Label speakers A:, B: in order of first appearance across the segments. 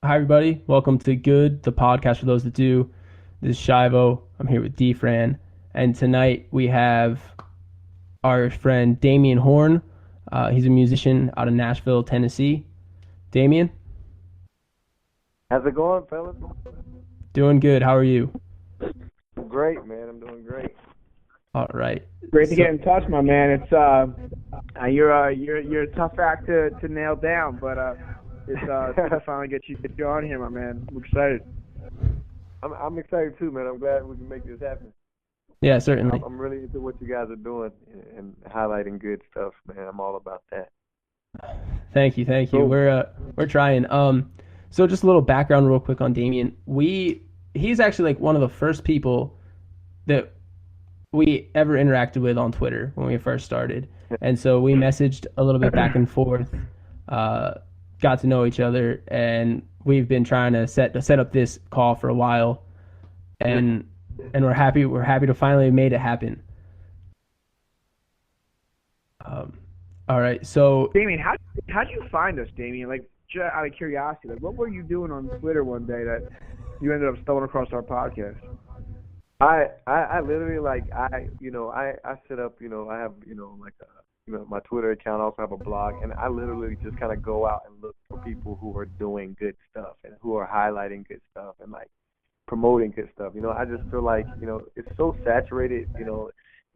A: Hi, everybody. Welcome to Good, the podcast for those that do. This is Shivo. I'm here with D-Fran. And tonight we have our friend Damien Horne. He's a musician out of Nashville, Tennessee. Damien,
B: How's it going, fellas?
A: doing good. How are you?
B: Great, man. I'm doing great.
A: All right.
C: Great to
A: So,
C: get in touch, my man. It's you're a tough act to nail down, but it's good to finally get you on here, my man. I'm excited.
B: I'm excited too, man. I'm glad we can make this happen.
A: yeah, certainly.
B: I'm really into what you guys are doing and highlighting good stuff, man. I'm all about that.
A: Thank you, thank you.
B: Cool.
A: We're trying. So just a little background, real quick on Damien. He's actually like one of the first people that we ever interacted with on Twitter when we first started. And so we messaged a little bit back and forth, got to know each other, and we've been trying to set up this call for a while, and we're happy to finally have made it happen. All right, so
C: Damien, how'd you find us, Damien? Like, just out of curiosity, like, what were you doing on Twitter one day that you ended up stumbling across our podcast?
B: I literally I set up, I have, like my Twitter account. I also have a blog, and I literally just kind of go out and look for people who are doing good stuff and who are highlighting good stuff and like promoting good stuff. I just feel like, it's so saturated,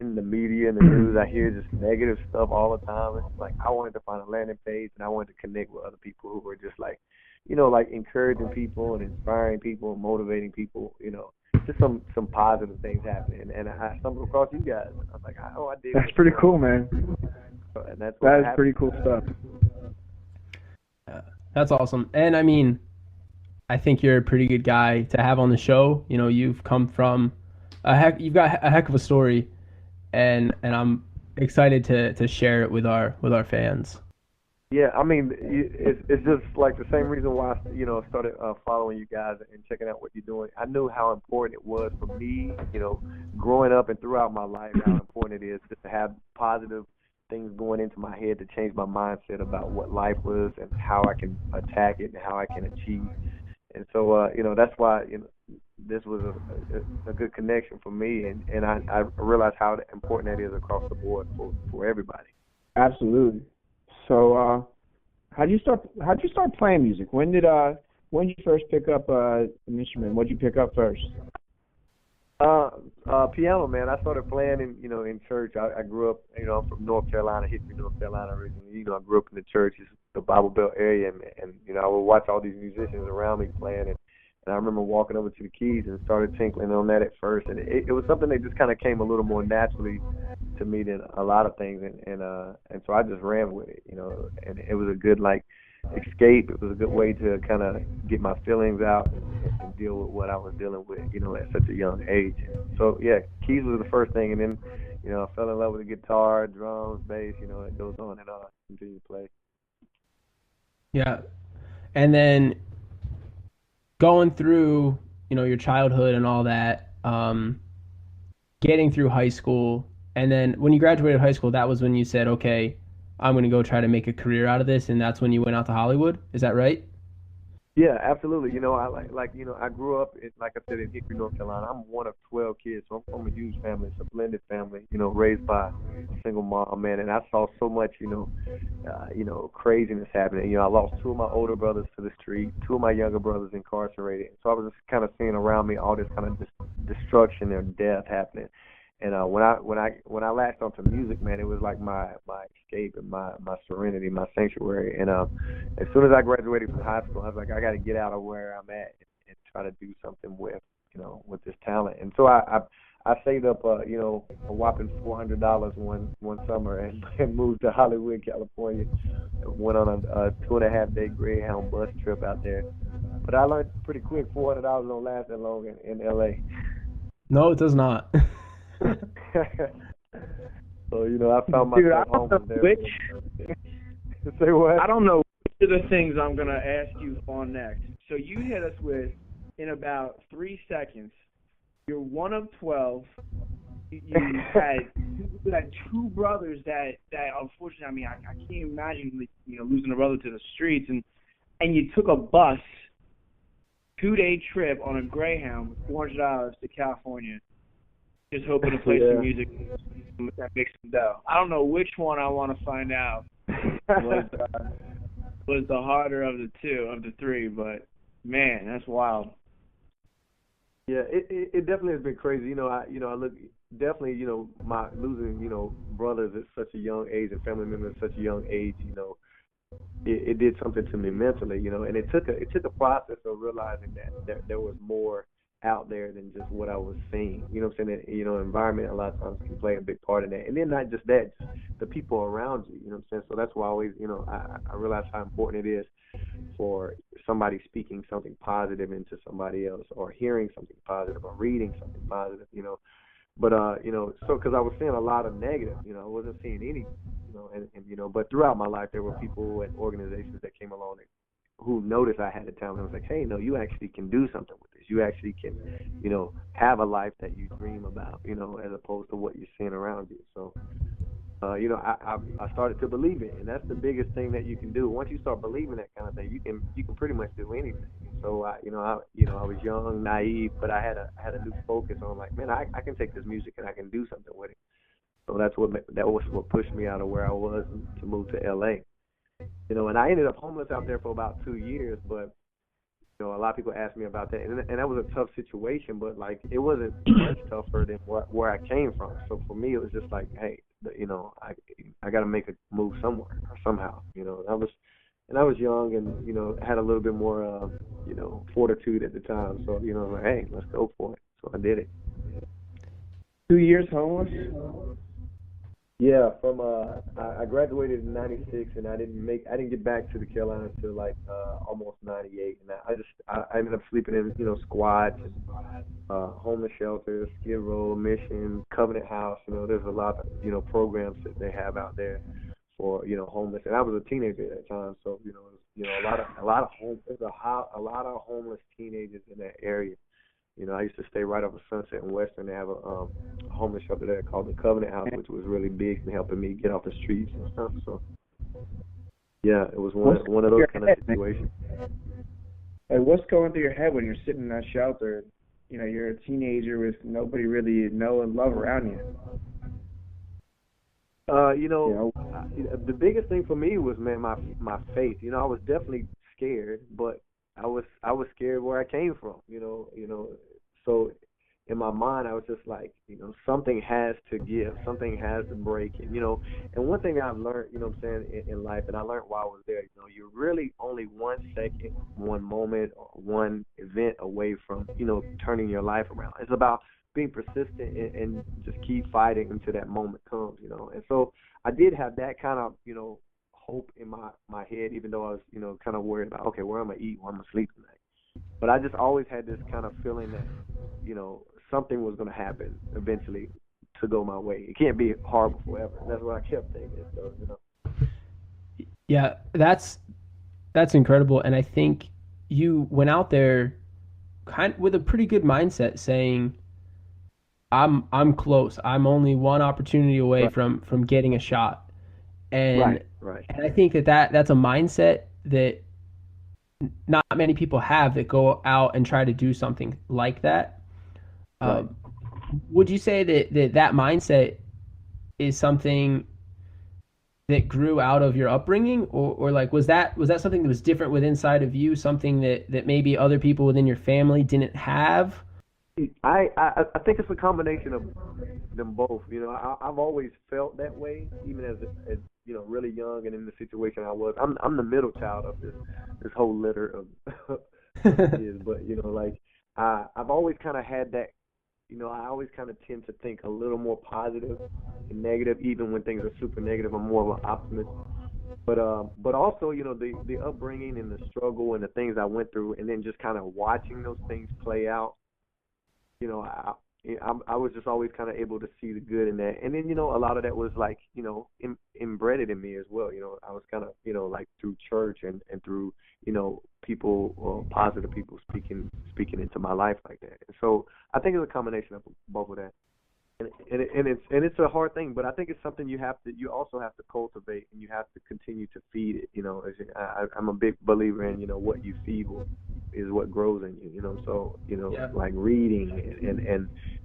B: in the media and the news. I hear just negative stuff all the time. It's like I wanted to find a landing page, and I wanted to connect with other people who were just like, like encouraging people and inspiring people and motivating people, just some positive things happening. And I stumbled across you guys. I was like, oh, I did.
C: That's pretty cool, man.
B: And that's what
C: That is
B: happened.
C: pretty cool stuff.
A: that's awesome. And I mean, I think you're a pretty good guy to have on the show. You've come from you've got a heck of a story, and I'm excited to share it with our fans.
B: Yeah, I mean, it's just like the same reason why I started following you guys and checking out what you're doing. I knew how important it was for me, growing up and throughout my life, how important it is just to have positive things going into my head to change my mindset about what life was and how I can attack it and how I can achieve. And so, that's why this was a good connection for me, and I realized how important that is across the board for everybody.
C: Absolutely. So, how'd you start playing music? When did you first pick up an instrument? What'd you pick up first?
B: Piano, man. I started playing in church. I grew up, I'm from North Carolina, Hickory, North Carolina originally. I grew up in the churches, the Bible Belt area, and I would watch all these musicians around me playing, and I remember walking over to the keys and started tinkling on that at first, and it was something that just kind of came a little more naturally to me than a lot of things, and so I just ran with it, and it was a good escape. It was a good way to kind of get my feelings out and deal with what I was dealing with, at such a young age. So yeah, keys was the first thing, and then I fell in love with the guitar, drums, bass. It goes on and on. Continue to play.
A: Yeah, and then going through your childhood and all that, getting through high school, and then when you graduated high school, that was when you said, okay, I'm going to go try to make a career out of this, and that's when you went out to Hollywood. Is that right?
B: Yeah, absolutely. I I grew up like I said, in Hickory, North Carolina. I'm one of 12 kids, so I'm from a huge family. It's a blended family, raised by a single mom, man. And I saw so much, craziness happening. I lost two of my older brothers to the street, two of my younger brothers incarcerated. So I was just kind of seeing around me all this kind of destruction and death happening. And when I latched onto music, man, it was like my escape and my serenity, my sanctuary. And as soon as I graduated from high school, I was like, I got to get out of where I'm at and try to do something with this talent. And so I saved up a whopping $400 one summer and moved to Hollywood, California. Went on a 2.5-day Greyhound bus trip out there. But I learned pretty quick $400 don't last that long in LA.
A: No, it does not.
B: So I found
C: Dude,
B: myself
C: I don't
B: home
C: know
B: from there.
C: which.
B: Say what?
C: I don't know which of the things I'm gonna ask you on next. So you hit us with, in about 3 seconds, you're one of 12. You had two brothers that unfortunately, I mean, I can't imagine losing a brother to the streets, and you took a bus 2-day trip on a Greyhound with $400 to California, just hoping to play some music that makes some dough. I don't know which one I want to find out was the harder of the three, but man, that's wild.
B: Yeah, it definitely has been crazy. I look definitely, my losing, brothers at such a young age and family members at such a young age, it did something to me mentally, and it took a process of realizing that there was more out there than just what I was seeing. You know what I'm saying? Environment a lot of times can play a big part in that. And then not just that, just the people around you, you know what I'm saying? So that's why I always, I realize how important it is for somebody speaking something positive into somebody else, or hearing something positive, or reading something positive, But so because I was seeing a lot of negative, I wasn't seeing any, but throughout my life there were people and organizations that came along who noticed I had a talent and was like, hey, no, you actually can do something with this. You actually can, have a life that you dream about, as opposed to what you're seeing around you. So, I started to believe it, and that's the biggest thing that you can do. Once you start believing that kind of thing, you can pretty much do anything. So I was young, naive, but I had a new focus on, like, man, I can take this music and I can do something with it. So that was what pushed me out of where I was to move to LA. And I ended up homeless out there for about 2 years, but a lot of people ask me about that, and that was a tough situation, but like it wasn't much tougher than where I came from. So for me, it was just like, hey, I got to make a move somewhere or somehow. And I was young and had a little bit more fortitude at the time. So like, hey, let's go for it. So I did it.
C: 2 years homeless?
B: Yeah, from I graduated in '96, and I didn't get back to the Carolinas till like almost '98, and I ended up sleeping in squats and homeless shelters, Skid Row, Mission, Covenant House. There's a lot of programs that they have out there for homeless, and I was a teenager at that time, so a lot of homeless teenagers in that area. I used to stay right off of Sunset and Western. They have a homeless shelter there called the Covenant House, which was really big in helping me get off the streets and stuff. So, yeah, it was one of those kind of situations.
C: Like, what's going through your head when you're sitting in that shelter? You're a teenager with nobody really you know and love around you.
B: The biggest thing for me was, man, my faith. I was definitely scared, but I was scared where I came from, so in my mind I was just like, something has to give, something has to break, and one thing I've learned, what I'm saying, in life, and I learned while I was there, you're really only 1 second, one moment, or one event away from, turning your life around. It's about being persistent and just keep fighting until that moment comes, and so I did have that kind of, hope in my head, even though I was, kind of worried about, okay, where I'm going to eat, where I'm going to sleep tonight. But I just always had this kind of feeling that, something was going to happen eventually to go my way. It can't be horrible forever. And that's what I kept thinking. So,
A: Yeah, that's incredible. And I think you went out there kind of with a pretty good mindset, saying, I'm close. I'm only one opportunity away from getting a shot. And
B: right.
A: And I think that's a mindset that not many people have, that go out and try to do something like that.
B: Right.
A: Would you say that mindset is something that grew out of your upbringing, or like was that something that was different within inside of you, something that maybe other people within your family didn't have?
B: I think it's a combination of them both. I've always felt that way, even as really young and in the situation I was. I'm the middle child of this whole litter of kids, but like I've always kind of had that. I always kind of tend to think a little more positive and negative, even when things are super negative. I'm more of an optimist. But also, the upbringing and the struggle and the things I went through, and then just kind of watching those things play out. I was just always kind of able to see the good in that, and then a lot of that was like embedded in me as well. I was kind of like through church and through people, positive people speaking into my life like that. And so I think it's a combination of both of that, and it's a hard thing, but I think it's something you also have to cultivate, and you have to continue to feed it. I'm a big believer in what you feed will is what grows in you. You know, so
A: Yeah,
B: like reading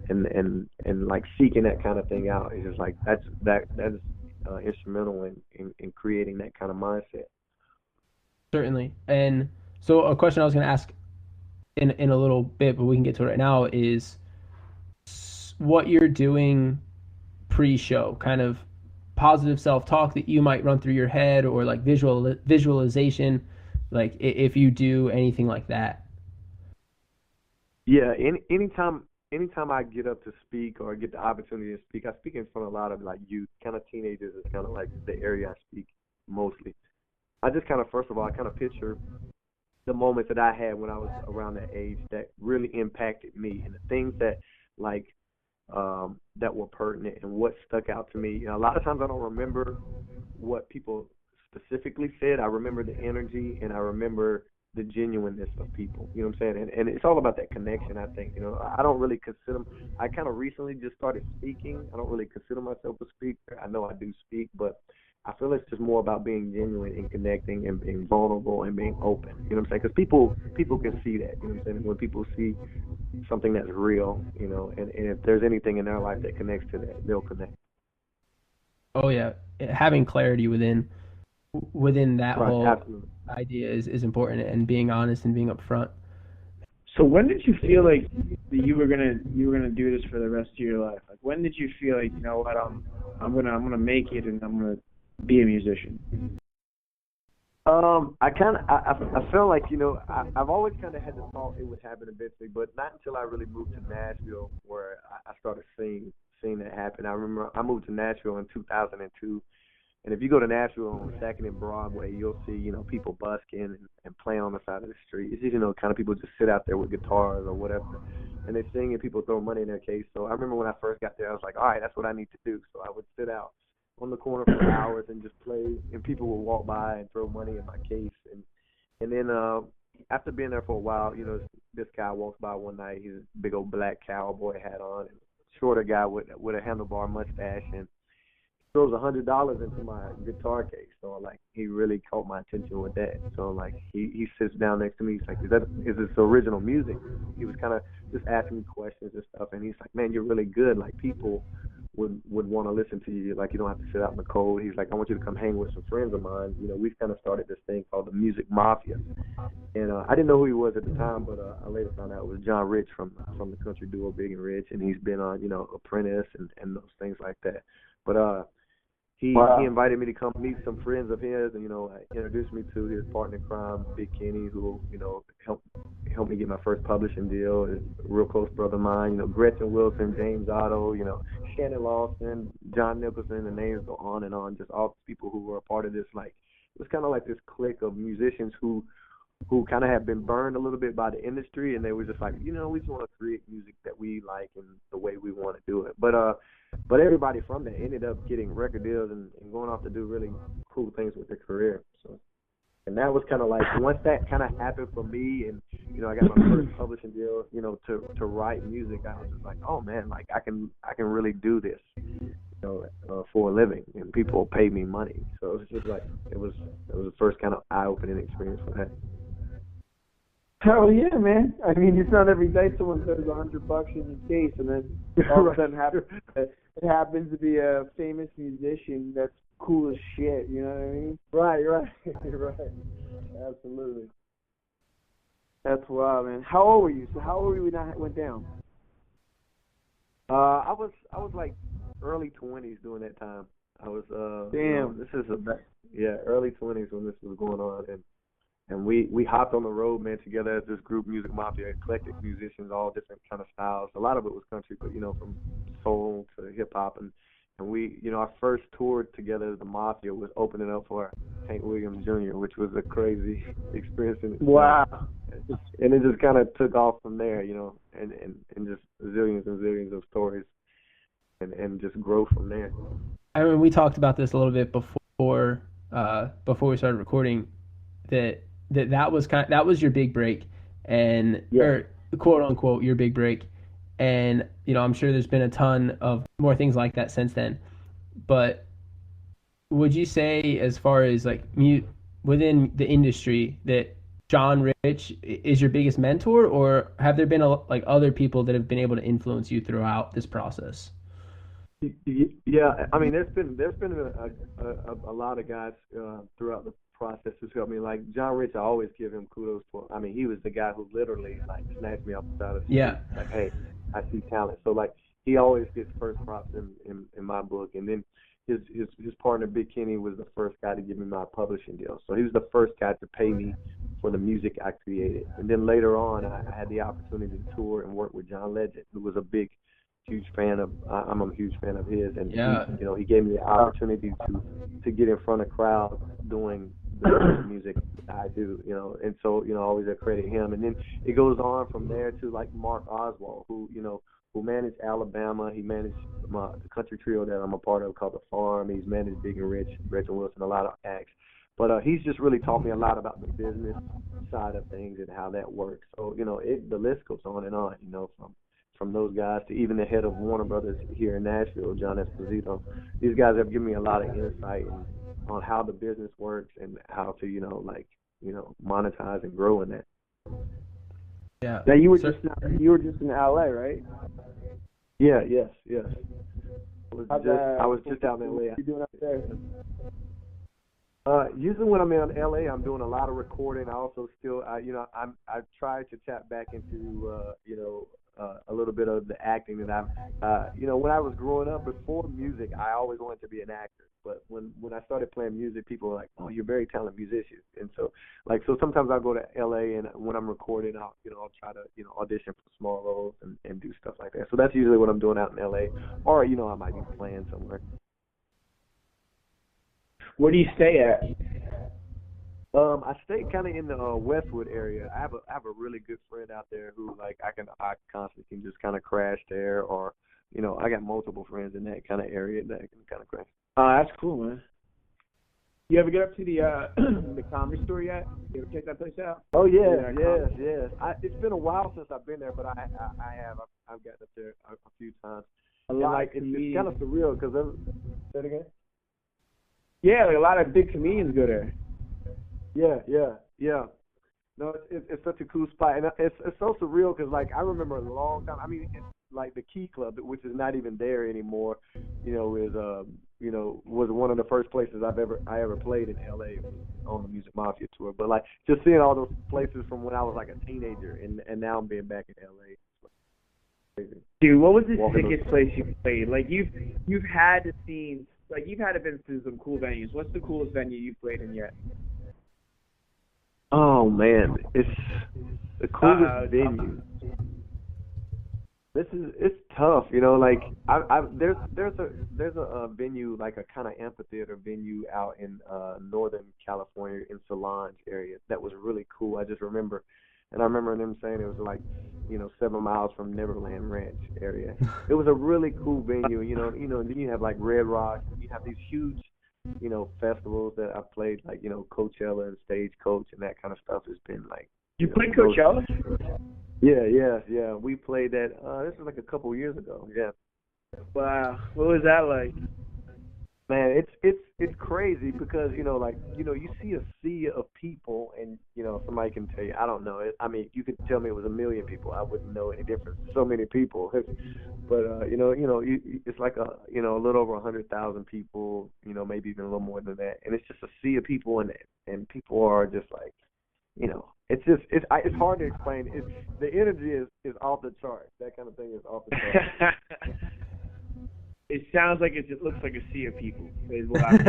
B: and like seeking that kind of thing out is just like that's instrumental in creating that kind of mindset.
A: certainly. And so a question I was going to ask in a little bit, but we can get to it right now, is what you're doing pre-show, kind of positive self-talk that you might run through your head, or like visualization, like if you do anything like that.
B: Yeah, anytime I get up to speak or get the opportunity to speak, I speak in front of a lot of like youth, kind of teenagers is kind of like the area I speak mostly. I just kind of first of all I kind of picture the moments that I had when I was around that age that really impacted me and the things that like that were pertinent and what stuck out to me. A lot of times I don't remember what people specifically said. I remember the energy and I remember the genuineness of people. You know what I'm saying? And it's all about that connection, I think. I don't really consider, I kind of recently just started speaking. I don't really consider myself a speaker. I know I do speak, but I feel it's just more about being genuine and connecting and being vulnerable and being open. You know what I'm saying? Because people can see that. You know what I'm saying? When people see something that's real, and if there's anything in their life that connects to that, they'll connect.
A: Oh yeah, having clarity within that
B: Right,
A: whole
B: absolutely.
A: idea is important, and being honest and being upfront.
C: So when did you feel like that you were gonna do this for the rest of your life? Like when did you feel like, you know what, I'm gonna make it and I'm gonna be a musician?
B: I felt like I've always kind of had the thought it would happen eventually, but not until I really moved to Nashville where I started seeing that happen. I remember I moved to Nashville in 2002. And if you go to Nashville on Second and Broadway, you'll see, people busking and playing on the side of the street. It's just, kind of people just sit out there with guitars or whatever, and they sing and people throw money in their case. So I remember when I first got there, I was like, all right, that's what I need to do. So I would sit out on the corner for hours and just play, and people would walk by and throw money in my case. And then after being there for a while, this guy walks by one night. He's a big old black cowboy hat on, and shorter guy with a handlebar mustache, and throws $100 into my guitar case. So like he really caught my attention with that. So like he sits down next to me. He's like, is this original music? He was kind of just asking me questions and stuff. And he's like, man, you're really good. Like people would want to listen to you. Like you don't have to sit out in the cold. He's like, I want you to come hang with some friends of mine. We've kind of started this thing called the Music Mafia. And I didn't know who he was at the time, but I later found out it was John Rich from the country duo Big and Rich, and he's been on Apprentice and those things like that. But he
C: Wow.
B: he invited me to come meet some friends of his, and introduced me to his partner in crime, Big Kenny, who helped me get my first publishing deal. A real close brother of mine, Gretchen Wilson, James Otto, Shannon Lawson, John Nicholson. The names go on and on. Just all the people who were a part of this. Like it was kind of like this clique of musicians who kind of had been burned a little bit by the industry, and they were just like, we just want to create music that we like and the way we want to do it. But everybody from that ended up getting record deals and going off to do really cool things with their career. So, and that was kind of like once that kind of happened for me, and I got my first publishing deal, to write music. I was just like, oh man, like I can really do this, for a living, and people pay me money. So it was just like it was the first kind of eye-opening experience for that.
C: Hell yeah, man. I mean, it's not every day someone throws $100 in your case, and then all of a sudden it happens to be a famous musician that's cool as shit. You know what I mean?
B: Right, right. Absolutely.
C: That's wild, man. How old were you? So how old were you when that went down?
B: I was like early 20s during that time. I was
C: Damn.
B: This is early 20s when this was going on, and we hopped on the road, man, together as this group, Music Mafia, eclectic musicians, all different kind of styles. A lot of it was country, but from soul to hip hop, and we, our first tour together as the Mafia was opening up for Hank Williams Jr., which was a crazy experience in itself.
C: Wow.
B: And it just kind of took off from there, and just zillions and zillions of stories, and just grow from there.
A: I mean, we talked about this a little bit before we started recording, that was your big break, and
B: Yeah.
A: or quote unquote your big break, and I'm sure there's been a ton of more things like that since then. But would you say, as far as like within the industry, that John Rich is your biggest mentor, or have there been like other people that have been able to influence you throughout this process?
B: Yeah, I mean, there's been a lot of guys throughout the process who's helped me. Like John Rich, I always give him kudos for. I mean, he was the guy who literally like snatched me off the side of the street.
A: Yeah.
B: Like, hey, I see talent. So like, he always gets first props in my book. And then his partner Big Kenny was the first guy to give me my publishing deal. So he was the first guy to pay me for the music I created. And then later on, I had the opportunity to tour and work with John Legend, who was a big huge fan of. I'm a huge fan of his, and
A: Yeah.
B: he gave me the opportunity to get in front of crowds doing the music I do, and so I always credit him. And then it goes on from there to like Mark Oswald, who managed Alabama. He managed the country trio that I'm a part of called The Farm. He's managed Big and Rich, Gretchen Wilson, a lot of acts. But he's just really taught me a lot about the business side of things and how that works. So the list goes on and on. From those guys to even the head of Warner Brothers here in Nashville, John Esposito. These guys have given me a lot of insight on how the business works and how to, monetize and grow in that.
A: Yeah.
C: Now you were just in LA, right?
B: Yeah, yes. I was just out in LA.
C: What are you doing up there?
B: Usually when I'm in LA, I'm doing a lot of recording. I also still, I've tried to tap back into, a little bit of the acting that when I was growing up before music, I always wanted to be an actor. But when I started playing music, people were like, "Oh, you're a very talented musician." And so sometimes I'll go to LA, and when I'm recording, I'll try to audition for small roles and do stuff like that. So that's usually what I'm doing out in LA, or I might be playing somewhere.
C: Where do you stay at?
B: I stay kind of in the Westwood area. I have a really good friend out there who I constantly can just kind of crash there, or I got multiple friends in that kind of area that I can kind of crash.
C: That's cool, man. You ever get up to the the Comedy Store yet? You ever check that place out?
B: Oh yeah, yes. It's been a while since I've been there, but I have. I've gotten up there a few times. It's kind of surreal because say it again.
C: Yeah, a lot of big comedians go there.
B: Yeah. No, it's such a cool spot, and it's so surreal because I remember a long time. I mean, it's the Key Club, which is not even there anymore. Was one of the first places I ever played in LA on the Music Mafia tour. But just seeing all those places from when I was a teenager, and now I'm being back in LA.
C: Dude, what was the sickest place you played? You've had to see. You've had to been to some cool venues. What's the coolest venue you've played in yet?
B: Oh man, it's the coolest venue. It's tough, there's a venue, a kind of amphitheater venue out in Northern California in Solange area that was really cool. I just remember, and I remember them saying it was 7 miles from Neverland Ranch area. It was a really cool venue, and then you have Red Rock, and you have these huge festivals that I've played, Coachella and Stagecoach and that kind of stuff has been
C: You played Coachella?
B: Yeah. We played that. This was a couple years ago. Yeah.
C: Wow. What was that like?
B: Man, it's crazy because you see a sea of people, and somebody can tell you, I don't know. You could tell me it was 1 million people, I wouldn't know any difference. So many people, but it's a little over 100,000 people, maybe even a little more than that, and it's just a sea of people, and people are just it's hard to explain. The energy is off the charts. That kind of thing is off the charts.
C: It sounds like it looks like a sea of people. Is what
B: it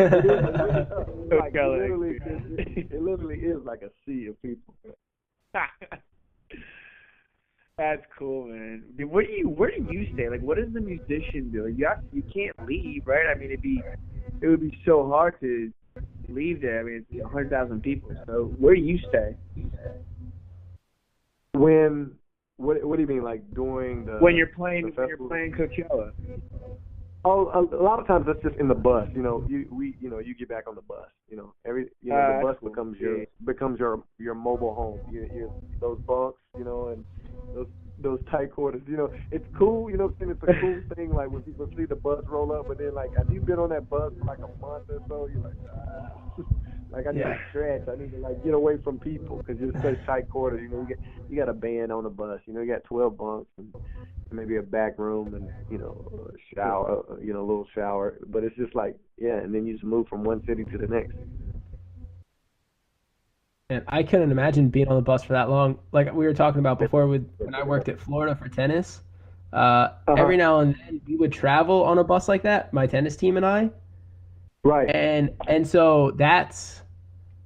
B: literally is like a sea of people.
C: That's cool, man. Where do you stay? What does the musician do? You can't leave, right? I mean, it would be so hard to leave there. I mean, it's 100,000 people. So where do you stay?
B: What do you mean, during the
C: when you're playing Coachella?
B: Oh, a lot of times that's just in the bus. You get back on the bus. The bus becomes your mobile home. Those bunks, and those tight quarters. It's cool. It's a cool thing. When people see the bus roll up, but then have you been on that bus for a month or so? You're Like I need
A: Yeah.
B: to stretch. I need to like get away from people because it's such tight quarters. You got a band on the bus. You got 12 bunks and maybe a back room and a shower. A little shower. But it's just like and then you just move from one city to the next.
A: And I couldn't imagine being on the bus for that long. Like we were talking about before, with when I worked at Florida for tennis.
B: Uh-huh.
A: Every now and then we would travel on a bus like that, my tennis team and I,
B: Right.
A: and so that's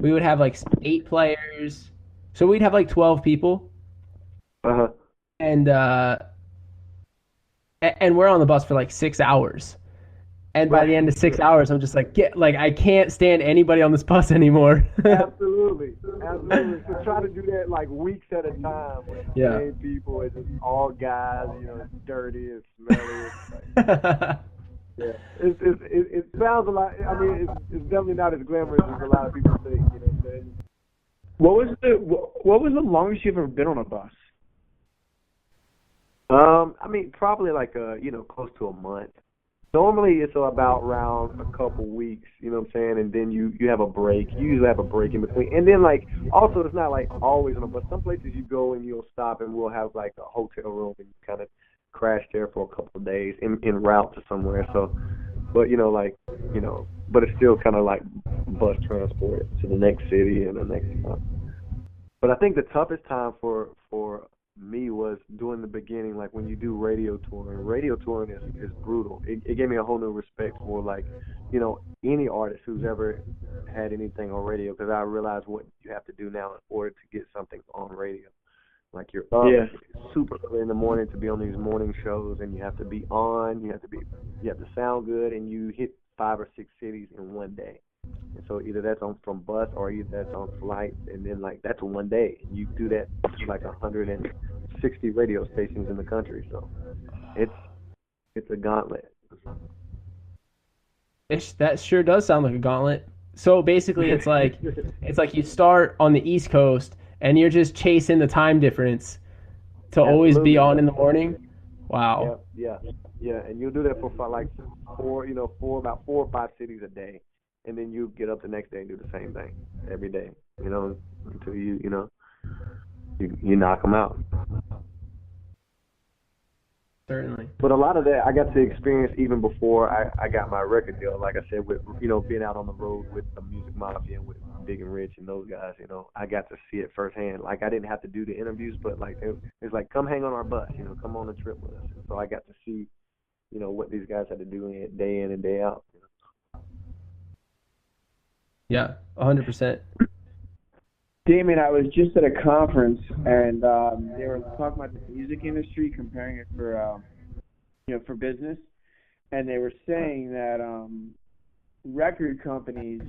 A: we would have like 8 players, so we'd have like 12 people,
B: Uh-huh.
A: and and we're on the bus for like 6 hours. And by the
B: Right.
A: end of 6 hours, I'm just like, I can't stand anybody on this bus anymore.
B: Absolutely. Absolutely. So try to do that like weeks at a time with the
A: Yeah.
B: same people. It's just all guys. It's dirty. It's smelly. It's like, yeah. It sounds a lot. I mean, it's definitely not as glamorous as a lot of people think. You know what I'm saying?
C: What was the longest you've ever been on a bus?
B: I mean, probably like close to a month. Normally it's about around a couple weeks, you know what I'm saying, and then you have a break. You usually have a break in between, and then like also it's not like always on a bus. Some places you go and you'll stop and we'll have like a hotel room and you kind of crash there for a couple of days en route to somewhere. So, but but it's still kind of like bus transport to the next city and the next. But I think the toughest time for me was during the beginning, like when you do radio touring. Radio touring is brutal. It gave me a whole new respect for like, any artist who's ever had anything on radio, because I realized what you have to do now in order to get something on radio. Like you're up super early in the morning to be on these morning shows, and you have to be on. You have to sound good, and you hit 5 or 6 cities in one day. And so either that's from bus or either that's on flight, and then like that's one day. And you do that to like 160 radio stations in the country. So it's a gauntlet.
A: That sure does sound like a gauntlet. So basically, it's like you start on the East Coast and you're just chasing the time difference to always be on in the morning. Wow.
B: Yeah. And you'll do that for like about 4 or 5 cities a day, and then you get up the next day and do the same thing every day. Until you knock them out.
A: Certainly.
B: But a lot of that I got to experience even before I got my record deal. Like I said, with being out on the road with the Music Mafia and with Big and Rich and those guys, I got to see it firsthand. Like I didn't have to do the interviews, but like it's like, come hang on our bus, come on a trip with us. And so I got to see, what these guys had to do day in and day out.
A: Yeah, 100%.
C: Damien, I was just at a conference and they were talking about the music industry, comparing it for business, and they were saying that record companies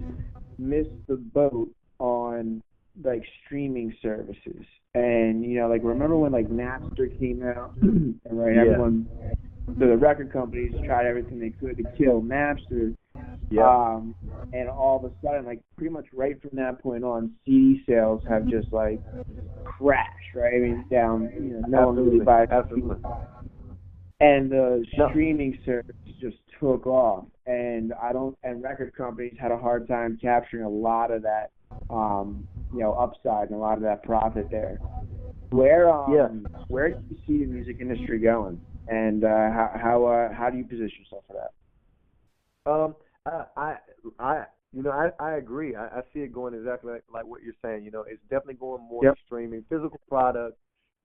C: missed the boat on like streaming services, and like remember when like Napster came out, and everyone, so the record companies tried everything they could to kill Napster.
B: Yeah.
C: And all of a sudden, like pretty much right from that point on, CD sales have just like crashed, right? I mean, down. No one really buys.
B: Absolutely.
C: And the streaming service just took off, and record companies had a hard time capturing a lot of that, upside and a lot of that profit there. Where do you see the music industry going, and how do you position yourself for that?
B: I agree. I see it going exactly like what you're saying. It's definitely going more to streaming. Physical product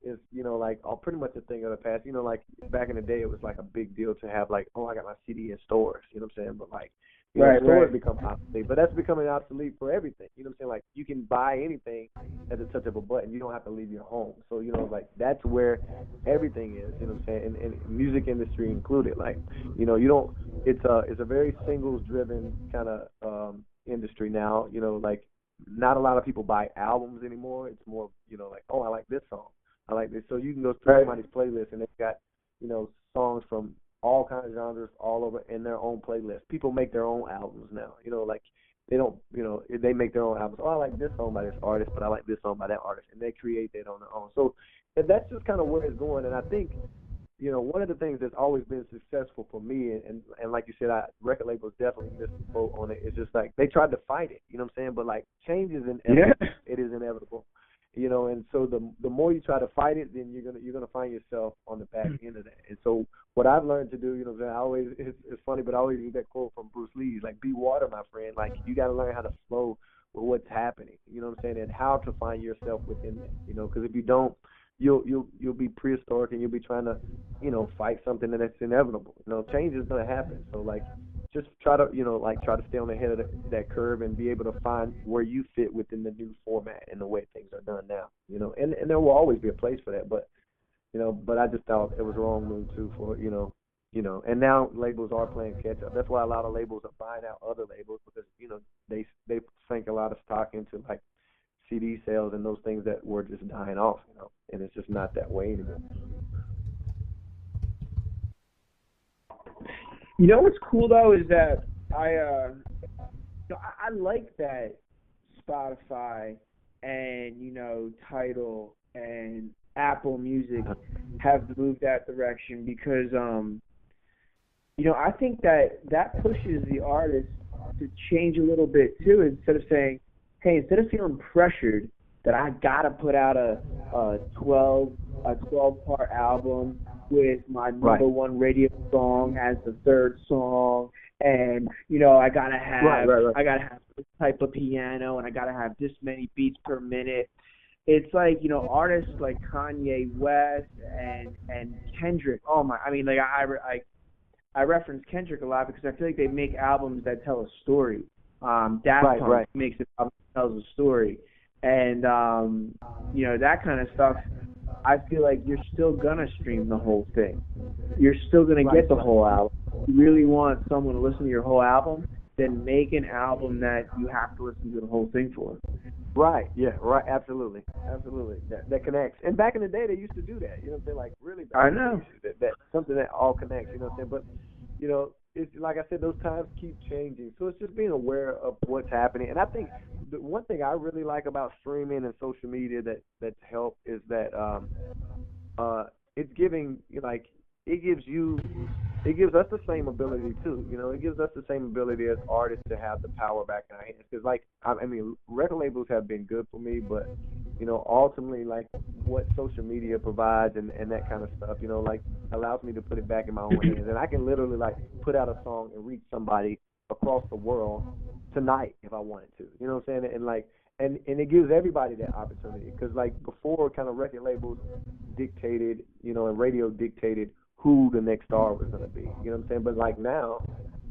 B: is, like pretty much a thing of the past. Like back in the day, it was like a big deal to have like, oh, I got my CD in stores. You know what I'm saying? But like, stores become obsolete. But that's becoming obsolete for everything. You know what I'm saying? Like you can buy anything at the touch of a button. You don't have to leave your home. So like that's where everything is. You know what I'm saying? And music industry included. Like you don't. It's a very singles driven kind of industry now. Like not a lot of people buy albums anymore. It's more like, oh, I like this song. I like this. So you can go through somebody's playlist and they've got songs from all kinds of genres all over in their own playlist. People make their own albums now. Like they don't, they make their own albums. Oh, I like this song by this artist, but I like this song by that artist, and they create that on their own. So that's just kind of where it's going. And I think, one of the things that's always been successful for me, and like you said, record labels definitely missed the boat on it. It's just like they tried to fight it, you know what I'm saying? But like change is inevitable.
C: Yeah.
B: It is inevitable, and so the more you try to fight it, then you're gonna find yourself on the back end of that. And so what I've learned to do, you know what I'm saying, it's funny, but I always use that quote from Bruce Lee, like, be water, my friend. Like, you got to learn how to flow with what's happening, you know what I'm saying, and how to find yourself within that, because if you don't, you'll be prehistoric, and you'll be trying to, fight something that's inevitable. Change is gonna happen. So like, just try to, try to stay on the head of that curve and be able to find where you fit within the new format and the way things are done now. And there will always be a place for that, but I just thought it was a wrong move too for and now labels are playing catch up. That's why a lot of labels are buying out other labels, because they sink a lot of stock into like CD sales and those things that were just dying off, and it's just not that way anymore.
C: What's cool though is that I like that Spotify and Tidal and Apple Music have moved that direction, because I think that pushes the artist to change a little bit too. Instead of saying, hey, instead of feeling pressured that I gotta put out a 12-part album with my number one radio song as the third song, and I gotta have I gotta have this type of piano, and I gotta have this many beats per minute. It's like, artists like Kanye West and Kendrick. Oh my! I mean, like I reference Kendrick a lot because I feel like they make albums that tell a story. Daft Punk makes an album that tells a story, and that kind of stuff. I feel like you're still gonna stream the whole thing. You're still gonna get the whole album. If you really want someone to listen to your whole album, then make an album that you have to listen to the whole thing for.
B: Right, yeah, right, absolutely. That connects. And back in the day, they used to do that, you know what I'm saying? Like, really,
C: I know.
B: That something that all connects, you know what I'm saying? But, it's like I said, those times keep changing. So it's just being aware of what's happening. And I think the one thing I really like about streaming and social media that's helped is that it's giving, it gives us the same ability too. It gives us the same ability as artists to have the power back in our hands. Because, record labels have been good for me, but ultimately, what social media provides and that kind of stuff, allows me to put it back in my own hands, and I can literally put out a song and reach somebody across the world tonight if I wanted to. You know what I'm saying? And it gives everybody that opportunity, because before, kind of record labels dictated, and radio dictated who the next star was going to be. You know what I'm saying? But now,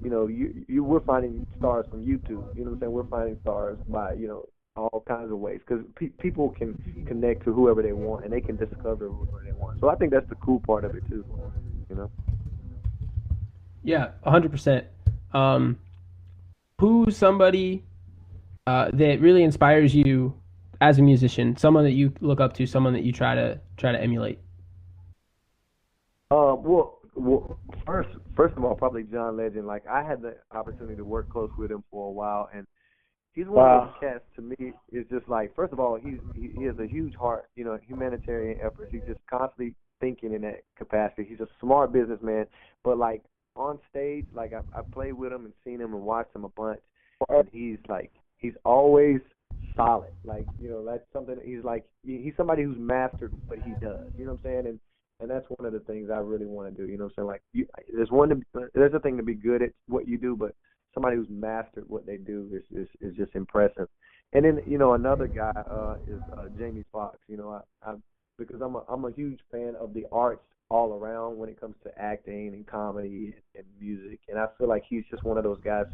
B: we're finding stars from YouTube. You know what I'm saying? We're finding stars by, all kinds of ways, because people can connect to whoever they want, and they can discover whoever they want. So I think that's the cool part of it too.
A: Yeah, 100%. Who's somebody that really inspires you as a musician? Someone that you look up to, someone that you try to emulate.
B: Well, first of all, probably John Legend. I had the opportunity to work close with him for a while, and he's one of those cats, to me, is just first of all, he has a huge heart, humanitarian efforts. He's just constantly thinking in that capacity. He's a smart businessman, but on stage, I played with him and seen him and watched him a bunch, and he's always solid. That's something he's somebody who's mastered what he does. You know what I'm saying? And that's one of the things I really want to do. You know what I'm saying? There's a thing to be good at what you do, but somebody who's mastered what they do is just impressive. And then another guy is Jamie Foxx. Because I'm a huge fan of the arts all around when it comes to acting and comedy and music, and I feel like he's just one of those guys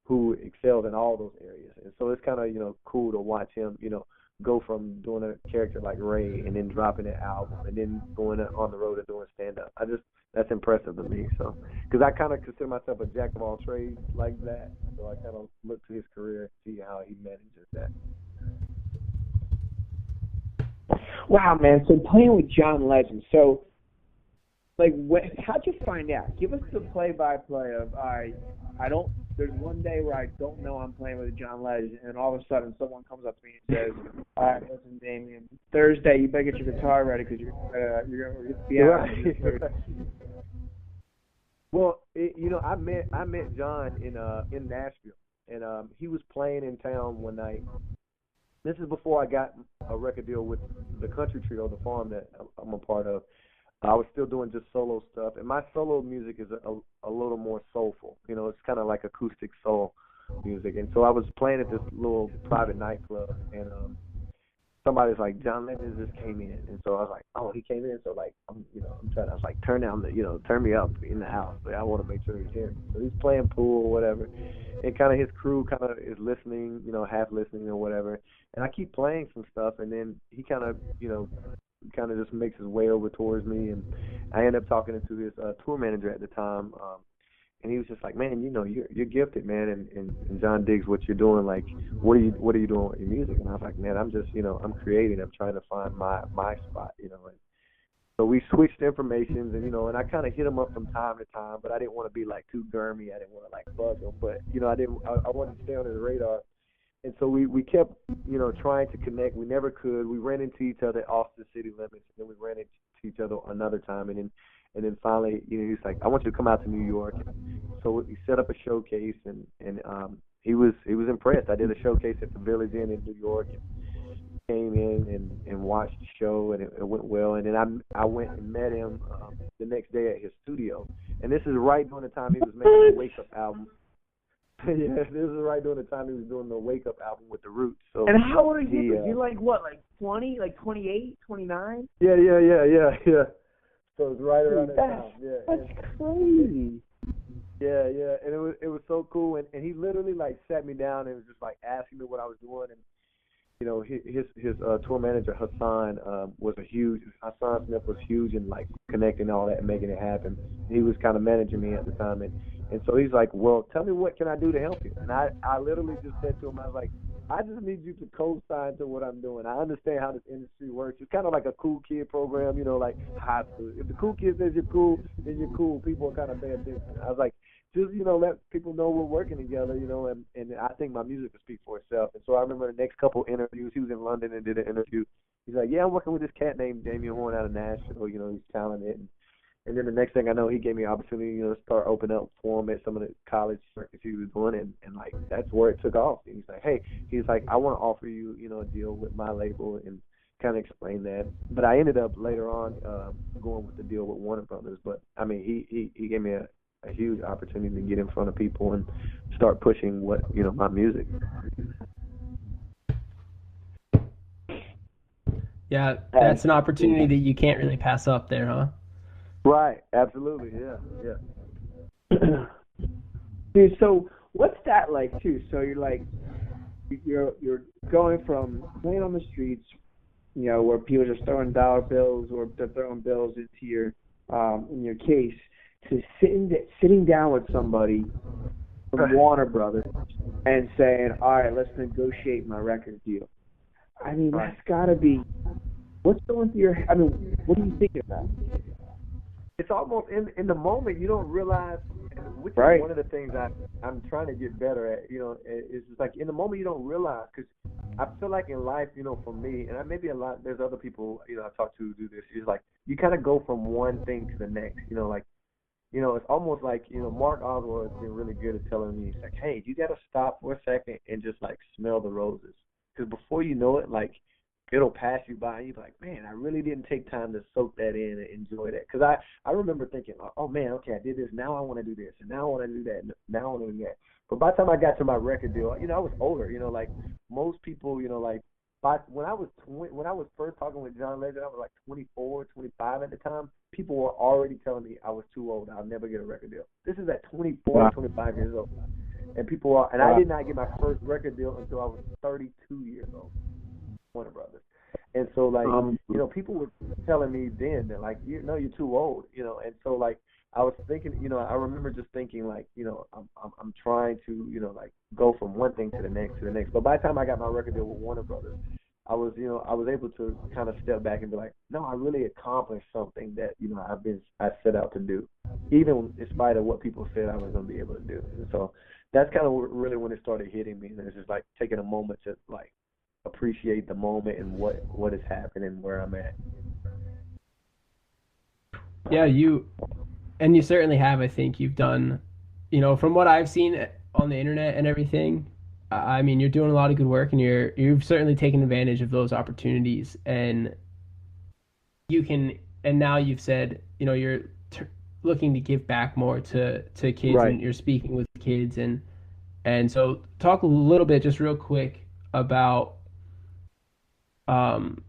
B: who excels in all those areas. And so it's kind of cool to watch him go from doing a character like Ray and then dropping an album and then going on the road and doing stand-up. That's impressive to me. So, because I kind of consider myself a jack of all trades like that, so I kind of look to his career and see how he manages that.
C: Wow, man. So playing with John Legend. So, how'd you find out? Give us the play-by-play of, I don't there's one day where I don't know I'm playing with John Legend, and all of a sudden someone comes up to me and says, "All right, listen, Damien, Thursday you better get your guitar ready because you're gonna be out."
B: Right. Well, I met John in Nashville, and he was playing in town one night. This is before I got a record deal with the country trio, the farm that I'm a part of. I was still doing just solo stuff, and my solo music is a little more soulful. It's kind of like acoustic soul music. And so I was playing at this little private nightclub, and somebody's like, John Legend just came in, and so I was like, oh, he came in, so like I'm trying. I was like, turn me up in the house. Like, I want to make sure he's hearing me. So he's playing pool or whatever, and kind of his crew kind of is listening, half listening or whatever. And I keep playing some stuff, and then he kind of just makes his way over towards me, and I end up talking to his tour manager at the time, and he was just like, man, you're gifted, man, and John digs what you're doing. Like, what are you doing with your music? And I was like, man, I'm just, I'm creating. I'm trying to find my spot, And so we switched informations, and I kind of hit him up from time to time, but I didn't want to be like too germy. I didn't want to like bug him, but I wanted to stay on his radar. And so we kept, trying to connect. We never could. We ran into each other off the city limits, and then we ran into each other another time. And then finally, he was like, I want you to come out to New York. And so we set up a showcase, and he was impressed. I did a showcase at the Village Inn in New York, and came in and watched the show, and it went well. And then I went and met him the next day at his studio. And this is right during the time he was making the Wake Up album. Yeah, this is right during the time he was doing the Wake Up album with the Roots. So.
C: And how old are you? You're like what, like 20, like 28, 29?
B: Yeah. So it's right around that time. Yeah.
C: That's crazy.
B: Yeah, and it was so cool. And he literally like sat me down and was just like asking me what I was doing. And his tour manager Hassan Hassan Smith was huge in like connecting all that and making it happen. He was kind of managing me at the time, and so he's like, well, tell me what can I do to help you? And I literally just said to him, I was like, I just need you to co-sign to what I'm doing. I understand how this industry works. It's kind of like a cool kid program, like high school. If the cool kid says you're cool, then you're cool. People are kind of paying attention. I was like, just, let people know we're working together, and I think my music will speak for itself. And so I remember the next couple interviews, he was in London and did an interview. He's like, yeah, I'm working with this cat named Damien Horne out of Nashville, he's talented. And then the next thing I know, he gave me an opportunity, to start opening up for him at some of the college circuits he was doing, and like, that's where it took off. And he's like, I want to offer you, a deal with my label, and kind of explain that. But I ended up later on going with the deal with Warner Brothers. But I mean, he gave me a huge opportunity to get in front of people and start pushing my music.
A: Yeah, that's an opportunity that you can't really pass up there, huh?
B: Right, absolutely, yeah.
C: Dude, so what's that like too? So you're like, you're going from playing on the streets, where people are just throwing dollar bills or they're throwing bills into your in your case, to sitting down with somebody from Warner Brothers and saying, all right, let's negotiate my record deal. I mean, that's got to be, what's going through your head? I mean, what are you thinking about?
B: It's almost in the moment you don't realize, which is one of the things I'm trying to get better at. It's just like in the moment you don't realize, because I feel like in life, for me, and maybe a lot, there's other people I've talked to who do this. It's like you kind of go from one thing to the next. It's almost like Mark Oswald has been really good at telling me, it's like, hey, you got to stop for a second and just like smell the roses, because before you know it, like, it'll pass you by, and you're like, man, I really didn't take time to soak that in and enjoy that. Because I remember thinking, oh, man, okay, I did this. Now I want to do this, and now I want to do that, and now I want to do that. But by the time I got to my record deal, I was older. Like most people, like when I was first talking with John Legend, I was like 24, 25 at the time. People were already telling me I was too old. I'll never get a record deal. This is at 24, 25 years old. And I did not get my first record deal until I was 32 years old. Warner Brothers. And so like people were telling me then that like you're too old, and so like I was thinking, I remember just thinking like, I'm trying to, like go from one thing to the next. But by the time I got my record deal with Warner Brothers, I was able to kind of step back and be like, no, I really accomplished something that, I set out to do, even in spite of what people said I was going to be able to do. And so that's kind of really when it started hitting me. And it's just like taking a moment to like appreciate the moment and what is happening, where I'm at.
A: Yeah, you certainly have. I think you've done, from what I've seen on the internet and everything. I mean, you're doing a lot of good work, and you've certainly taken advantage of those opportunities, and you can. And now you've said, you're looking to give back more to kids,
B: Right.
A: and you're speaking with kids, and so talk a little bit, just real quick, about um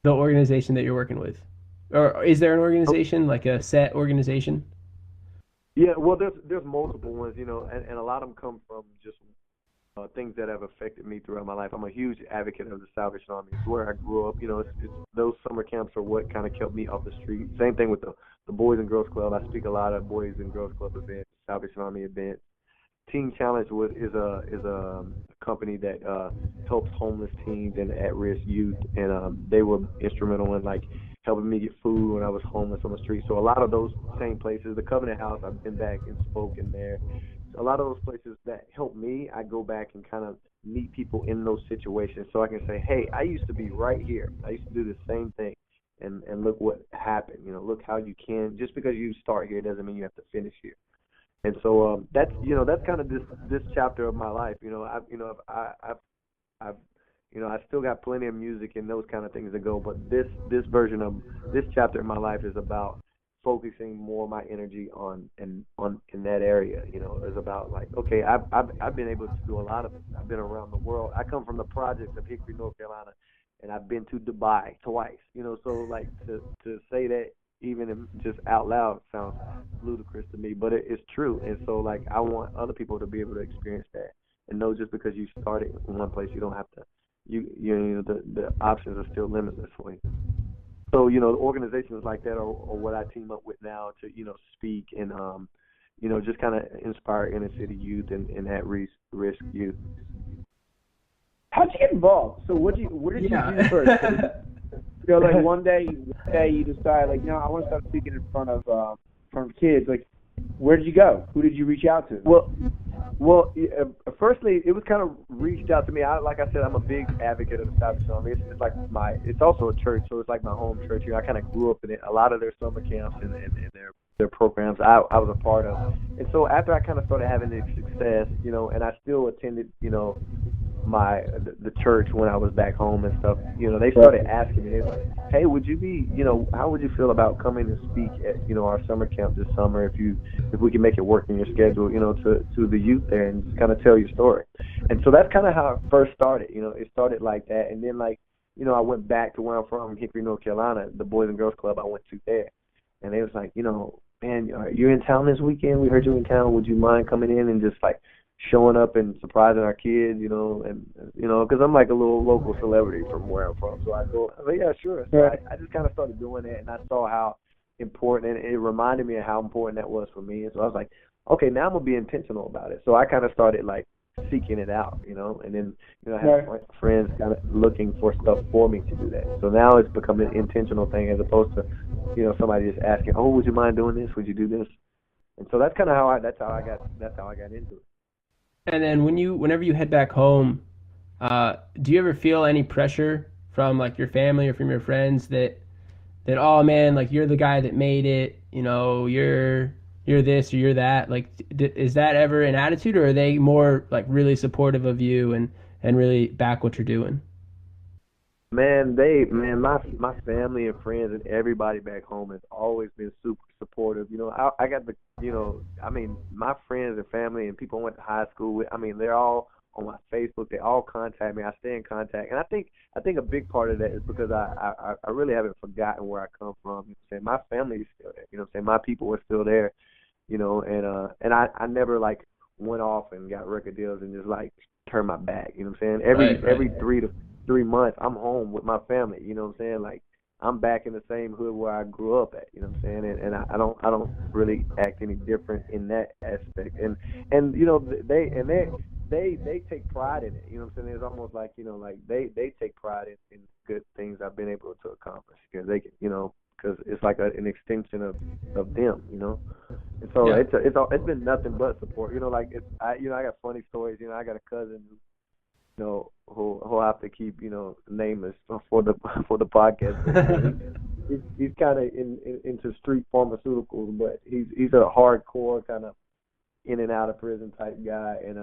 A: the organization that you're working with, or is there an organization, like a set organization?
B: Yeah, well, there's multiple ones, and a lot of them come from just things that have affected me throughout my life. I'm a huge advocate of the Salvation Army. It's where I grew up. It's those summer camps are what kind of kept me off the street. Same thing with the Boys and Girls Club. I speak a lot at Boys and Girls Club events, Salvation Army events. Teen Challenge is a company that helps homeless teens and at-risk youth, and they were instrumental in like helping me get food when I was homeless on the street. So a lot of those same places, the Covenant House, I've been back and spoken there. So a lot of those places that help me, I go back and kind of meet people in those situations, so I can say, hey, I used to be right here. I used to do the same thing, and look what happened. Look how you can. Just because you start here doesn't mean you have to finish here. And so that's kind of this chapter of my life. I still got plenty of music and those kind of things to go, but this version of this chapter in my life is about focusing more of my energy on in that area. It's about like, okay, I've been able to do a lot of. I've been around the world. I come from the projects of Hickory, North Carolina, and I've been to Dubai twice. So like to say that even if just out loud sounds ludicrous to me, but it's true. And so like I want other people to be able to experience that and know just because you started in one place, you don't have to. The options are still limitless for you. So organizations like that are what I team up with now to speak and just kind of inspire inner city youth and at risk youth.
C: How'd you get involved? So where did you do first? Like one day you decide, like, I want to start speaking in front of kids. Like, where did you go? Who did you reach out to?
B: Firstly, it was kind of reached out to me. Like I said, I'm a big advocate of the Salvation Army. It's like it's also a church, so it's like my home church here. I kind of grew up in it. A lot of their summer camps and their programs I was a part of. And so after I kind of started having this success, and I still attended, the church when I was back home and stuff, they started asking me, they was like, hey, would you be, how would you feel about coming and speak at, our summer camp this summer if we can make it work in your schedule, to the youth there and just kind of tell your story. And so that's kind of how it first started. It started like that. And then like, I went back to where I'm from, Hickory, North Carolina, the Boys and Girls Club I went to there. And they was like, man, you're in town this weekend. We heard you in town. Would you mind coming in and just like showing up and surprising our kids, because I'm like a little local celebrity from where I'm from. So I go, yeah, sure. So I just kind of started doing that, and I saw how important, and it reminded me of how important that was for me. And so I was like, okay, now I'm going to be intentional about it. So I kind of started like seeking it out, and then, I have friends kind of looking for stuff for me to do that. So now it's become an intentional thing as opposed to, somebody just asking, oh, would you mind doing this? Would you do this? And so that's kind of how I got into it.
A: And then whenever you head back home, do you ever feel any pressure from like your family or from your friends that oh man, like you're the guy that made it, you're this or you're that? Like, is that ever an attitude, or are they more like really supportive of you and really back what you're doing?
B: Man, my family and friends and everybody back home has always been super supportive. I got my friends and family and people I went to high school with. They're all on my Facebook. They all contact me. I stay in contact, and I think a big part of that is because I really haven't forgotten where I come from. My family is still there. My people are still there. And I never like went off and got record deals and just like turned my back. Every 3 months, I'm home with my family, like I'm back in the same hood where I grew up at, and I don't really act any different in that aspect, and they take pride in it, it's almost like, like they take pride in good things I've been able to accomplish, because they can, because it's like an extension of them, you know. And so
A: Yeah.
B: it's been nothing but support, you know. Like I got funny stories, you know. I got a cousin who I have to keep, nameless for the podcast. He's kind of into street pharmaceuticals, but he's a hardcore kind of in and out of prison type guy, and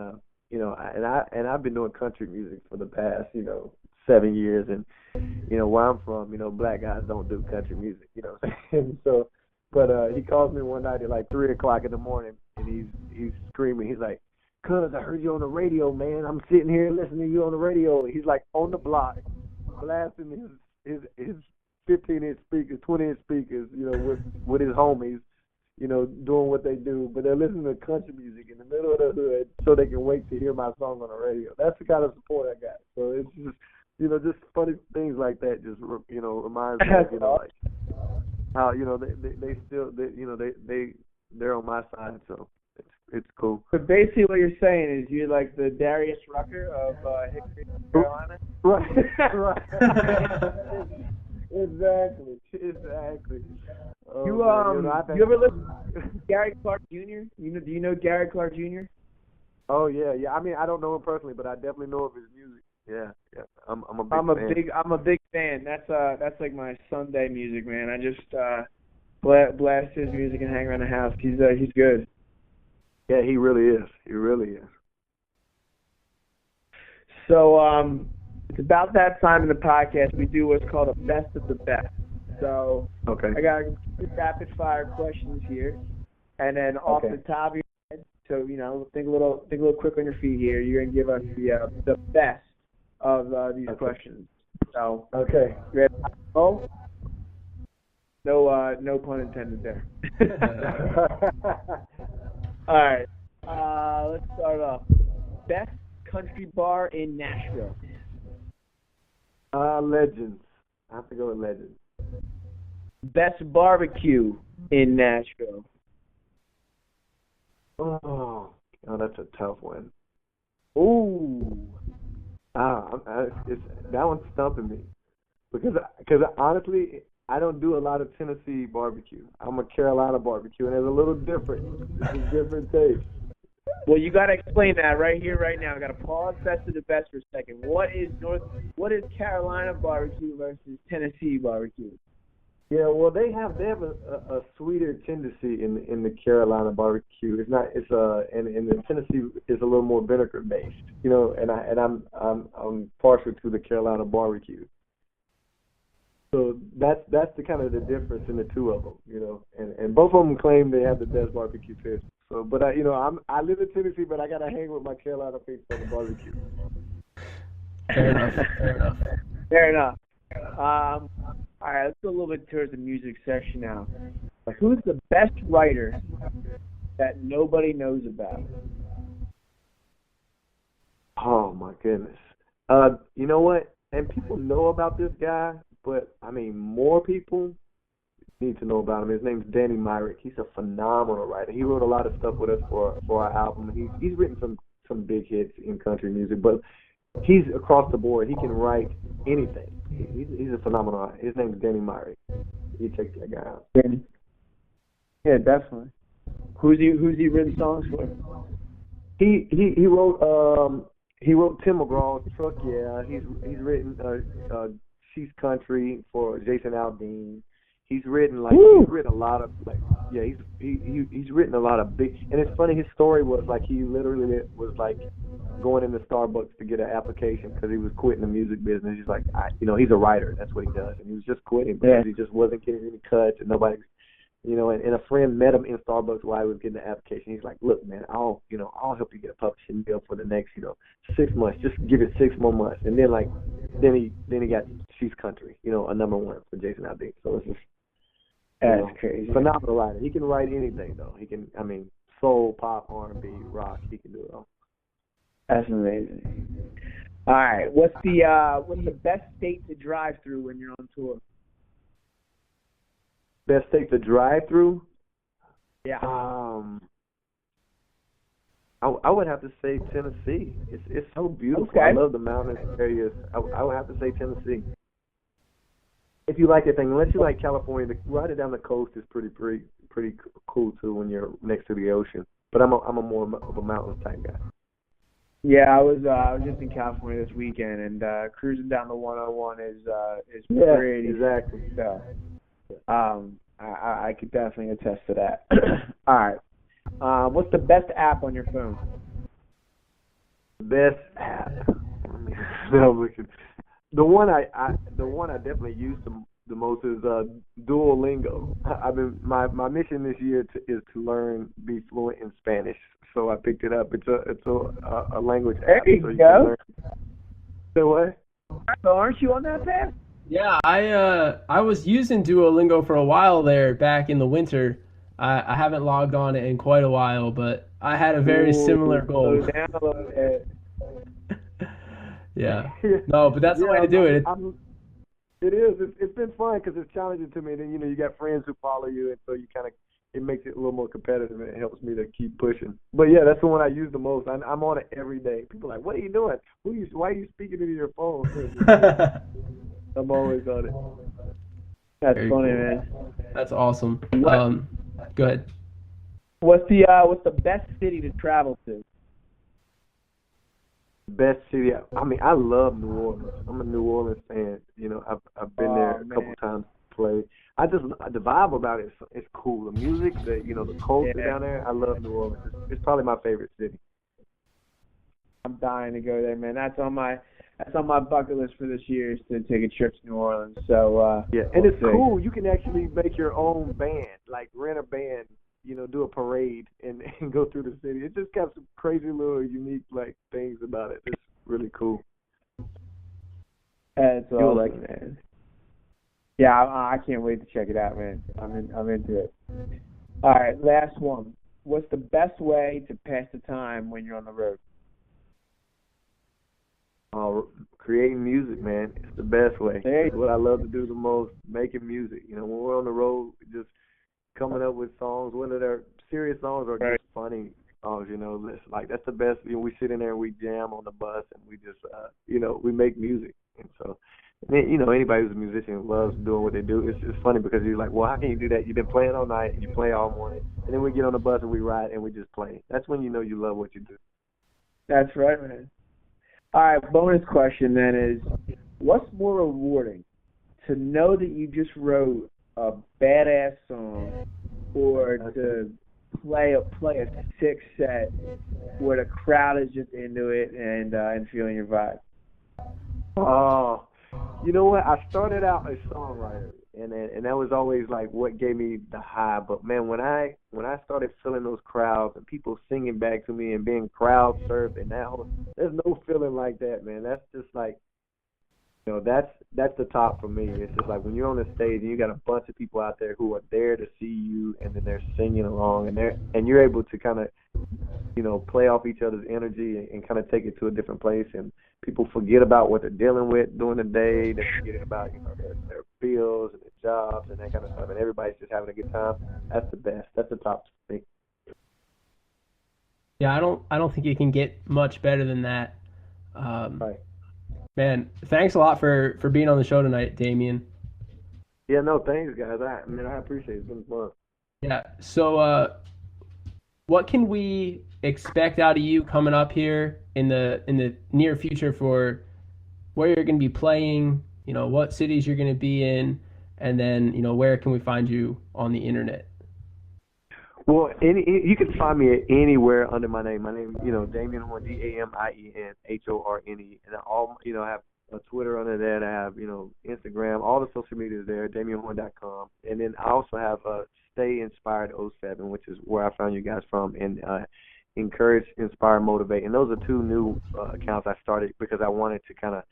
B: I've been doing country music for the past 7 years, and where I'm from, black guys don't do country music, and so. But he calls me one night at like 3:00 in the morning, and he's screaming. He's like, "Cuz, I heard you on the radio, man. I'm sitting here listening to you on the radio." He's like on the block, blasting his 15-inch speakers, 20-inch speakers, with his homies, doing what they do. But they're listening to country music in the middle of the hood, so they can wait to hear my song on the radio. That's the kind of support I got. So it's just, just funny things like that. Just reminds me, like how they still they're on my side. So it's cool.
C: But basically, what you're saying is you're like the Darius Rucker of Hickory, North Carolina.
B: Right. Exactly. Oh,
C: you ever listen to Gary Clark Jr.? Do you know Gary Clark Jr.?
B: Oh yeah. I mean, I don't know him personally, but I definitely know of his music. Yeah. I'm a big fan.
C: I'm a big fan. That's like my Sunday music, man. I just blast his music and hang around the house. He's good.
B: Yeah, he really is. He really is.
C: So it's about that time in the podcast we do what's called a best of the best. So
B: okay.
C: I got rapid fire questions here, and then off the top of your head, so think a little quick on your feet here. You're gonna give us the best of these questions. So
B: okay.
C: Ready? Oh, no pun intended there. All right. Let's start off. Best country bar in Nashville.
B: Legends. I have to go with Legends.
C: Best barbecue in Nashville.
B: Oh, that's a tough one.
C: Ooh.
B: That one's stumping me because honestly, I don't do a lot of Tennessee barbecue. I'm a Carolina barbecue, and it's a little different. It's a different taste.
C: Well, you got to explain that right here, right now. I got to pause best of the best for a second. What is Carolina barbecue versus Tennessee barbecue?
B: Yeah, well, they have a sweeter tendency in the Carolina barbecue. And the Tennessee is a little more vinegar based, and I'm partial to the Carolina barbecue. So that's the kind of the difference in the two of them, and both of them claim they have the best barbecue fish. So, but I live in Tennessee, but I gotta hang with my Carolina people on the barbecue.
A: Fair enough.
C: All right, let's go a little bit towards the music section now. Who's the best writer that nobody knows about?
B: Oh my goodness. You know what? And people know about this guy, but I mean, more people need to know about him. His name's Danny Myrick. He's a phenomenal writer. He wrote a lot of stuff with us for our album. He's written some big hits in country music, but he's across the board. He can write anything. He's a phenomenal writer. His name's Danny Myrick. You check that guy out.
C: Danny. Yeah, definitely. Who's he written songs for?
B: He wrote Tim McGraw's Truck. Yeah, he's written She's Country for Jason Aldean. He's written he's written a lot of he's written a lot of big, and it's funny, his story was like he literally was like going into Starbucks to get an application because he was quitting the music business. He's like he's a writer, that's what he does, and he was just quitting because he just wasn't getting any cuts and nobody, and a friend met him in Starbucks while he was getting the application. He's like, look man, I'll help you get a publishing deal for the next 6 months, just give it 6 more months, and then he got She's Country, a #1 for Jason Aldean. So it's just
C: that's crazy.
B: Phenomenal writer. He can write anything though. He can, soul, pop, R&B, rock. He can do it all.
C: That's amazing. All right, what's the best state to drive through when you're on tour?
B: Best state to drive through?
C: Yeah.
B: I would have to say Tennessee. It's so beautiful.
C: Okay.
B: I love the mountainous areas. I would have to say Tennessee. if you like that thing, unless you like California, riding down the coast is pretty cool too when you're next to the ocean. But I'm a more of a mountain type guy.
C: Yeah, I was just in California this weekend, and cruising down the 101 is
B: Yeah,
C: pretty.
B: exactly.
C: So, I could definitely attest to that. All right. What's the best app on your phone?
B: Best app. Let me no, we can- the one I definitely use the most is Duolingo. I've been my mission this year is to be fluent in Spanish. So I picked it up. It's a language app.
C: There you
B: So you
C: go.
B: can learn. So what?
C: So aren't you on that path?
A: Yeah, I was using Duolingo for a while there back in the winter. I haven't logged on it in quite a while, but I had a very similar
C: Ooh,
A: goal.
C: slow down a little bit.
A: Yeah. No, but that's the way to do it.
B: It is. It's been fun because it's challenging to me. Then you got friends who follow you, and so it makes it a little more competitive, and it helps me to keep pushing. But yeah, that's the one I use the most. I'm on it every day. People are like, what are you doing? Why are you speaking into your phone? I'm always on it.
C: That's
A: Very
C: funny,
A: cool.
C: man.
A: That's awesome.
C: What
A: Go ahead.
C: what's the best city to travel to?
B: Best city. I mean, I love New Orleans. I'm a New Orleans fan. I've been there a couple
C: Man.
B: times to play. I just the vibe about it is cool. The music, the culture
C: Yeah,
B: down there. I love New Orleans. It's probably my favorite city.
C: I'm dying to go there, man. That's on my bucket list for this year is to take a trip to New Orleans. So
B: Yeah, and
C: we'll
B: it's
C: see.
B: cool. You can actually make your own band, like rent a band. Do a parade and go through the city. It just got some crazy little unique like things about it. It's really cool.
C: That's
B: You'll
C: awesome,
B: like it.
C: man. Yeah, I can't wait to check it out, man. I'm into it. All right, last one. What's the best way to pass the time when you're on the road?
B: Creating music, man. It's the best way.
C: There
B: It's what I love to do the most, making music. When we're on the road, just coming up with songs, whether they're serious songs or
C: Right.
B: just funny songs, like that's the best. We sit in there and we jam on the bus and we just, we make music. And so, anybody who's a musician loves doing what they do. It's funny because you're like, well, how can you do that? You've been playing all night and you play all morning. And then we get on the bus and we ride and we just play. That's when you know you love what you do.
C: That's right, man. All right, bonus question then is, what's more rewarding, to know that you just wrote a badass song, or to play a sick set where the crowd is just into it and feeling your vibe?
B: Oh, you know what? I started out a songwriter, and that was always like what gave me the high. But man, when I started feeling those crowds and people singing back to me and being crowd surfed, and now there's no feeling like that, man. That's just like that's the top for me. It's just like when you're on the stage and you got a bunch of people out there who are there to see you, and then they're singing along, and you're able to kind of play off each other's energy and kind of take it to a different place. And people forget about what they're dealing with during the day. They're forgetting about their bills and their jobs and that kind of stuff. And everybody's just having a good time. That's the best. That's the top thing.
A: Yeah, I don't think it can get much better than that.
B: Right.
A: Man, thanks a lot for being on the show tonight, Damien.
B: Yeah. No. Thanks, guys. I appreciate it. It's been fun.
A: Yeah. So, what can we expect out of you coming up here in the near future for where you're going to be playing? What cities you're going to be in, and then where can we find you on the internet?
B: Well, you can find me anywhere under my name. My name, Damien Horne, DamienHorne, and I have a Twitter under that. I have, Instagram, all the social media is there, DamienHorne.com, and then I also have Stay Inspired '07, which is where I found you guys from, and Encourage, Inspire, Motivate, and those are two new accounts I started because I wanted to kind of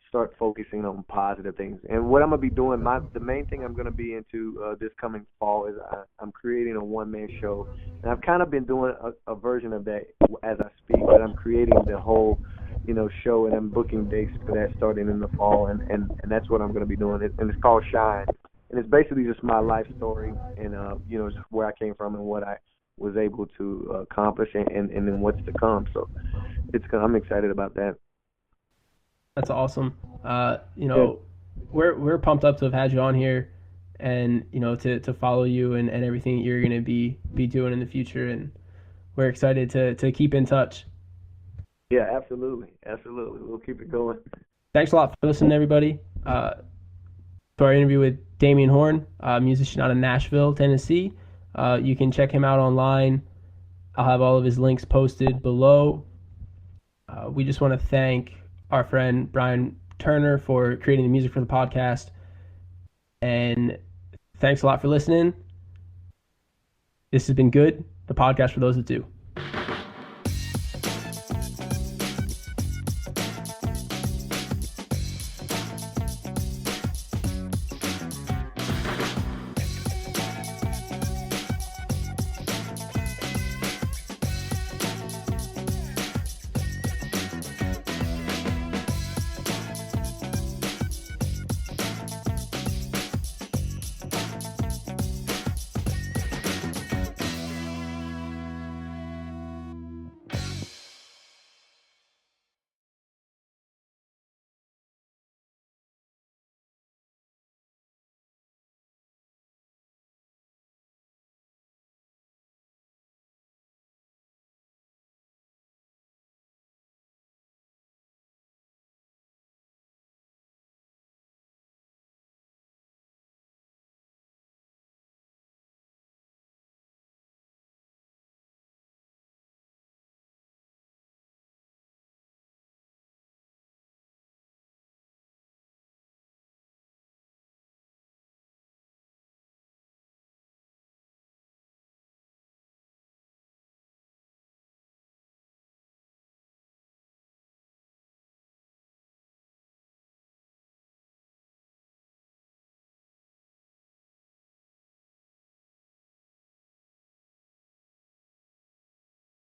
B: start focusing on positive things. And what I'm going to be doing, the main thing I'm going to be into this coming fall is I'm creating a one-man show. And I've kind of been doing a version of that as I speak, but I'm creating the whole, show, and I'm booking dates for that starting in the fall. And that's what I'm going to be doing. And it's called Shine. And it's basically just my life story and, just where I came from and what I was able to accomplish and then what's to come. So I'm excited about that.
A: That's awesome.
C: Good.
A: we're pumped up to have had you on here, and to follow you and everything that you're gonna be doing in the future, and we're excited to keep in touch.
B: Yeah, absolutely, absolutely. We'll keep it going.
A: Thanks a lot for listening, everybody. To our interview with Damien Horne, musician out of Nashville, Tennessee. You can check him out online. I'll have all of his links posted below. We just want to thank our friend Brian Turner for creating the music for the podcast. And thanks a lot for listening. This has been Good, the podcast for those that do.